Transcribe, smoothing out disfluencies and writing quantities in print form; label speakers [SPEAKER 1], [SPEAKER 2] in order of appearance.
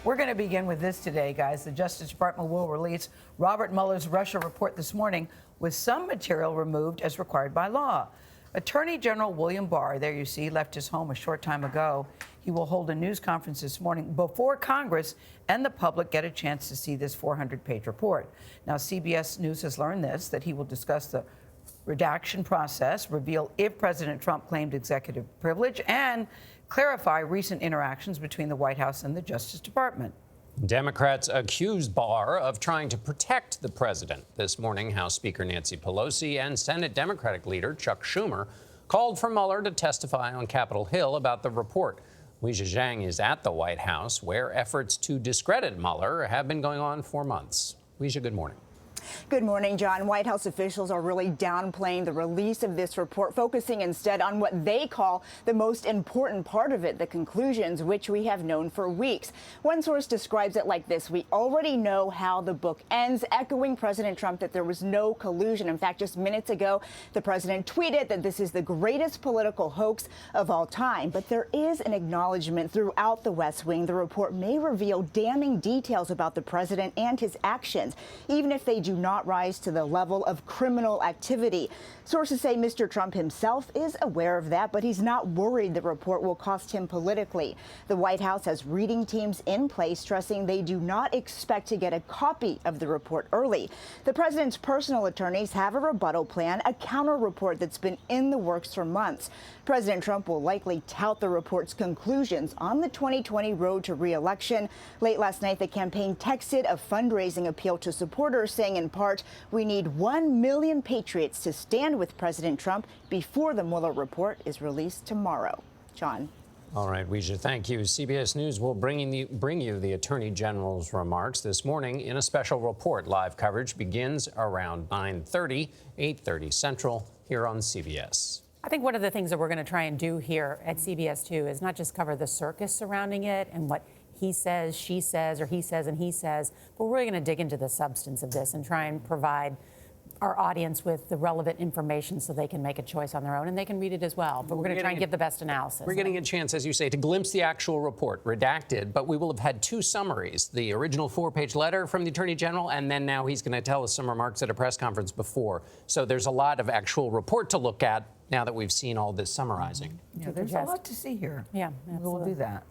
[SPEAKER 1] We're going to begin with this today, guys. The Justice Department will release Robert Mueller's Russia report this morning with some material removed as required by law. Attorney General William Barr, there you see, left his home a short time ago. He will hold a news conference this morning before Congress and the public get a chance to see this 400-page report. Now, CBS News has learned this, that he will discuss the redaction process, reveal if President Trump claimed executive privilege, and clarify recent interactions between the White House and the Justice Department.
[SPEAKER 2] Democrats accused Barr of trying to protect the president. This morning, House Speaker Nancy Pelosi and Senate Democratic leader Chuck Schumer called for Mueller to testify on Capitol Hill about the report. Weijia Jiang is at the White House, where efforts to discredit Mueller have been going on for months. Weijia, good morning.
[SPEAKER 3] Good morning, John. White House officials are really downplaying the release of this report, focusing instead on what they call the most important part of it, the conclusions, which we have known for weeks. One source describes it like this: we already know how the book ends, echoing President Trump that there was no collusion. In fact, just minutes ago, the president tweeted that this is the greatest political hoax of all time. But there is an acknowledgement throughout the West Wing the report may reveal damning details about the president and his actions, even if they do not rise to the level of criminal activity. Sources say Mr. Trump himself is aware of that, but he's not worried the report will cost him politically. The White House has reading teams in place, stressing they do not expect to get a copy of the report early. The president's personal attorneys have a rebuttal plan, a counter report that's been in the works for months. President Trump will likely tout the report's conclusions on the 2020 road to re-election. Late last night, the campaign texted a fundraising appeal to supporters, saying in part, "We need 1 million patriots to stand with President Trump before the Mueller report is released tomorrow." John.
[SPEAKER 2] All right, Weijia, thank you. CBS News will bring you the Attorney General's remarks this morning in a special report. Live coverage begins around 9:30, 8:30 Central here on CBS.
[SPEAKER 4] I think one of the things that we're going to try and do here at CBS 2 is not just cover the circus surrounding it and what he says, she says, or he says and he says, but we're really going to dig into the substance of this and try and provide our audience with the relevant information so they can make a choice on their own, and they can read it as well. But we're going to try and give the best analysis.
[SPEAKER 2] We're getting a chance, as you say, to glimpse the actual report, redacted, but we will have had two summaries: the original 4-page letter from the Attorney General, and then now he's going to tell us some remarks at a press conference before. So there's a lot of actual report to look at now that we've seen all this summarizing.
[SPEAKER 1] Yeah, there's a lot to see here.
[SPEAKER 4] Yeah,
[SPEAKER 1] we'll do that.